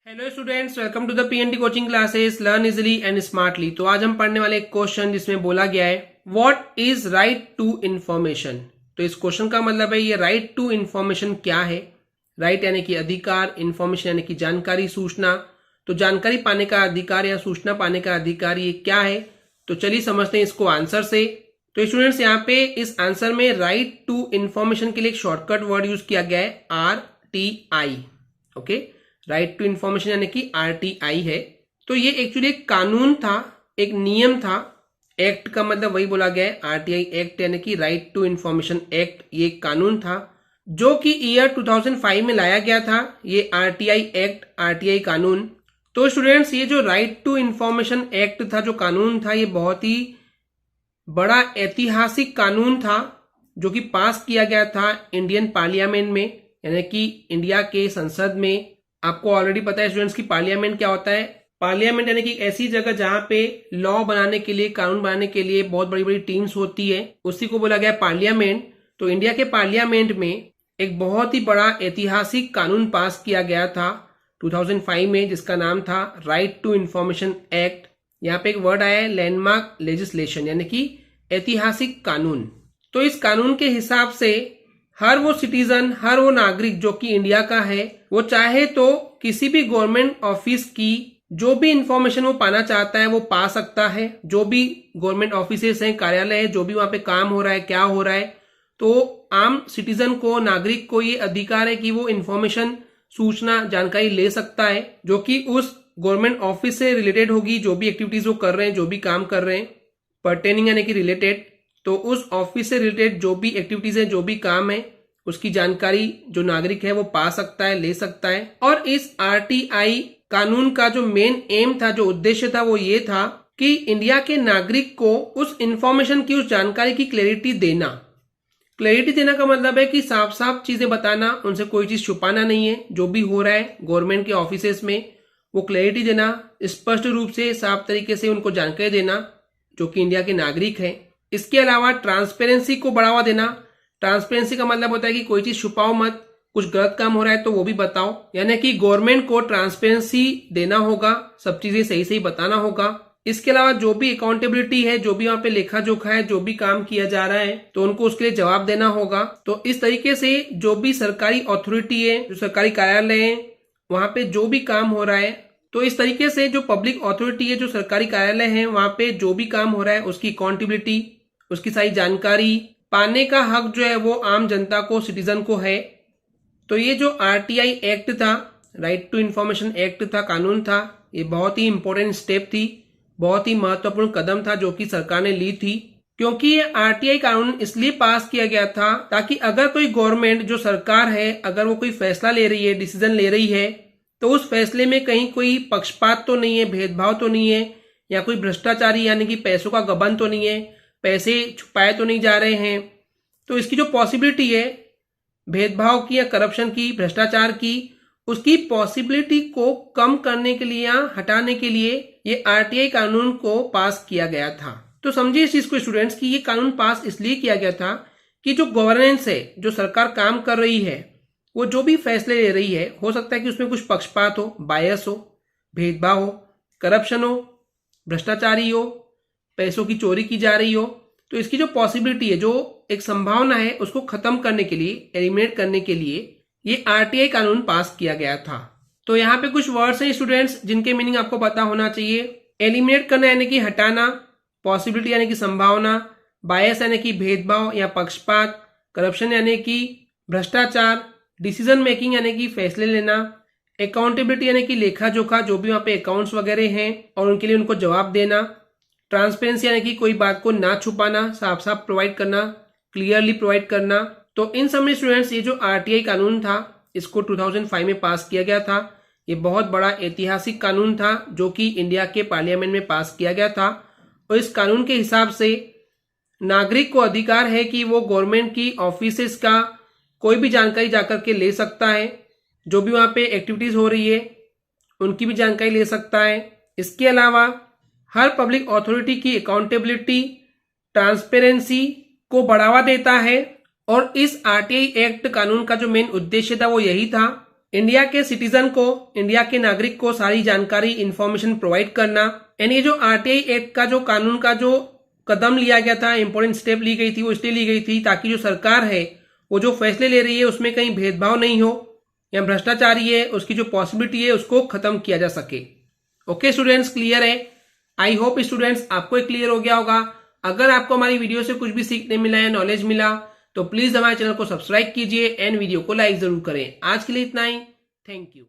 Hello students, welcome to the PNT coaching classes learn easily and smartly. तो आज हम पढ़ने वाले एक क्वेश्चन जिसमें बोला गया है what is right to information. तो इस क्वेश्चन का मतलब है ये राइट टू इंफॉर्मेशन क्या है। राइट यानी कि अधिकार, इंफॉर्मेशन यानी कि जानकारी, सूचना। तो जानकारी पाने का अधिकार या सूचना पाने का अधिकार ये क्या है, तो चलिए समझते हैं इसको आंसर से। तो स्टूडेंट्स यहाँ पे इस आंसर में राइट टू इंफॉर्मेशन के लिए एक शॉर्टकट वर्ड यूज किया गया है RTI। Okay, right to information यानी कि RTI है। तो ये एक्चुअली एक कानून था, एक नियम था। एक्ट का मतलब वही बोला गया है, RTI एक्ट यानी कि राइट टू इंफॉर्मेशन एक्ट। ये एक कानून था जो कि ईयर 2005 में लाया गया था, ये RTI एक्ट, RTI कानून। तो स्टूडेंट्स ये जो राइट टू इंफॉर्मेशन एक्ट था, जो कानून था, ये बहुत ही बड़ा ऐतिहासिक कानून था जो कि पास किया गया था इंडियन पार्लियामेंट में, यानी कि इंडिया के संसद में। आपको ऑलरेडी पता है स्टूडेंट्स की पार्लियामेंट क्या होता है। पार्लियामेंट यानी कि ऐसी जगह जहां पे लॉ बनाने के लिए, कानून बनाने के लिए बहुत बड़ी बड़ी टीम्स होती है, उसी को बोला गया पार्लियामेंट। तो इंडिया के पार्लियामेंट में एक बहुत ही बड़ा ऐतिहासिक कानून पास किया गया था 2005 में, जिसका नाम था राइट टू इंफॉर्मेशन एक्ट। यहाँ पे एक वर्ड आया है लैंडमार्क लेजिस्लेशन, यानी कि ऐतिहासिक कानून। तो इस कानून के हिसाब से हर वो सिटीजन, हर वो नागरिक जो कि इंडिया का है, वो चाहे तो किसी भी गवर्नमेंट ऑफिस की जो भी इंफॉर्मेशन वो पाना चाहता है वो पा सकता है। जो भी गवर्नमेंट ऑफिसेस हैं, कार्यालय है, जो भी वहां पे काम हो रहा है, क्या हो रहा है, तो आम सिटीजन को, नागरिक को ये अधिकार है कि वो इंफॉर्मेशन, सूचना, जानकारी ले सकता है जो कि उस गवर्नमेंट ऑफिस से रिलेटेड होगी। जो भी एक्टिविटीज वो कर रहे हैं, जो भी काम कर रहे हैं, पर्टेनिंग यानी कि रिलेटेड। तो उस ऑफिस से रिलेटेड जो भी एक्टिविटीज है, जो भी काम है, उसकी जानकारी जो नागरिक है वो पा सकता है, ले सकता है। और इस RTI कानून का जो मेन एम था, जो उद्देश्य था, वो ये था कि इंडिया के नागरिक को उस इंफॉर्मेशन की, उस जानकारी की क्लैरिटी देना। क्लैरिटी देना का मतलब है कि साफ साफ चीजें बताना, उनसे कोई चीज छुपाना नहीं है। जो भी हो रहा है गवर्नमेंट के ऑफिसेस में, वो क्लैरिटी देना, स्पष्ट रूप से, साफ तरीके से उनको जानकारी देना जो कि इंडिया के नागरिक है। इसके अलावा ट्रांसपेरेंसी को बढ़ावा देना। ट्रांसपेरेंसी का मतलब होता है कि कोई चीज छुपाओ मत, कुछ गलत काम हो रहा है तो वो भी बताओ, यानी कि गवर्नमेंट को ट्रांसपेरेंसी देना होगा, सब चीजें सही सही बताना होगा। इसके अलावा जो भी अकाउंटेबिलिटी है, जो भी वहां पे लेखा जोखा है, जो भी काम किया जा रहा है, तो उनको उसके लिए जवाब देना होगा। तो इस तरीके से जो भी सरकारी अथॉरिटी है, जो सरकारी कार्यालय है, वहां पे जो भी काम हो रहा है, तो इस तरीके से जो पब्लिक अथॉरिटी है, जो सरकारी कार्यालय है, वहां पे जो भी काम हो रहा है उसकी अकाउंटेबिलिटी, उसकी सारी जानकारी पाने का हक जो है वो आम जनता को, सिटीजन को है। तो ये जो RTI एक्ट था, राइट टू इंफॉर्मेशन एक्ट था, कानून था, ये बहुत ही इंपॉर्टेंट स्टेप थी, बहुत ही महत्वपूर्ण कदम था जो कि सरकार ने ली थी। क्योंकि ये RTI कानून इसलिए पास किया गया था ताकि अगर कोई गवर्नमेंट, जो सरकार है, अगर वो कोई फैसला ले रही है, डिसीजन ले रही है, तो उस फैसले में कहीं कोई पक्षपात तो नहीं है, भेदभाव तो नहीं है, या कोई भ्रष्टाचारी यानी कि पैसों का गबन तो नहीं है, पैसे छुपाए तो नहीं जा रहे हैं। तो इसकी जो पॉसिबिलिटी है भेदभाव की या करप्शन की, भ्रष्टाचार की, उसकी पॉसिबिलिटी को कम करने के लिए या हटाने के लिए ये RTI कानून को पास किया गया था। तो समझिए इस चीज को स्टूडेंट्स कि ये कानून पास इसलिए किया गया था कि जो गवर्नेंस है, जो सरकार काम कर रही है, वो जो भी फैसले ले रही है, हो सकता है कि उसमें कुछ पक्षपात हो, बायस हो, भेदभाव हो, करप्शन हो, भ्रष्टाचारी हो, पैसों की चोरी की जा रही हो। तो इसकी जो पॉसिबिलिटी है, जो एक संभावना है, उसको खत्म करने के लिए, एलिमिनेट करने के लिए ये RTI कानून पास किया गया था। तो यहाँ पे कुछ वर्ड्स हैं स्टूडेंट्स जिनके मीनिंग आपको पता होना चाहिए। एलिमिनेट करना यानी कि हटाना, पॉसिबिलिटी यानी कि संभावना, बायस यानी कि भेदभाव या पक्षपात, करप्शन यानी कि भ्रष्टाचार, डिसीजन मेकिंग यानी कि फैसले लेना, अकाउंटेबिलिटी यानी कि लेखा जोखा, जो भी वहां पे अकाउंट्स वगैरह हैं और उनके लिए उनको जवाब देना, ट्रांसपेरेंसी यानी कि कोई बात को ना छुपाना, साफ साफ प्रोवाइड करना, क्लियरली प्रोवाइड करना। तो इन सब में स्टूडेंट्स ये जो RTI कानून था, इसको 2005 में पास किया गया था। ये बहुत बड़ा ऐतिहासिक कानून था जो कि इंडिया के पार्लियामेंट में पास किया गया था। और इस कानून के हिसाब से नागरिक को अधिकार है कि वो गवर्नमेंट की ऑफिसेस का कोई भी जानकारी जाकर के ले सकता है, जो भी वहां पे एक्टिविटीज हो रही है उनकी भी जानकारी ले सकता है। इसके अलावा हर पब्लिक अथॉरिटी की अकाउंटेबिलिटी, ट्रांसपेरेंसी को बढ़ावा देता है। और इस RTI एक्ट कानून का जो मेन उद्देश्य था वो यही था इंडिया के सिटीजन को, इंडिया के नागरिक को सारी जानकारी, इंफॉर्मेशन प्रोवाइड करना। एंड ये जो आरटीआई एक्ट का जो कानून का जो कदम लिया गया था, इंपॉर्टेंट स्टेप ली गई थी, वो इसलिए ली गई थी ताकि जो सरकार है वो जो फैसले ले रही है उसमें कहीं भेदभाव नहीं हो या भ्रष्टाचारी है उसकी जो पॉसिबिलिटी है उसको खत्म किया जा सके। ओके स्टूडेंट्स, क्लियर है? आई होप स्टूडेंट्स आपको क्लियर हो गया होगा। अगर आपको हमारी वीडियो से कुछ भी सीखने मिला है, नॉलेज मिला, तो प्लीज हमारे चैनल को सब्सक्राइब कीजिए एंड वीडियो को लाइक जरूर करें। आज के लिए इतना ही, थैंक यू।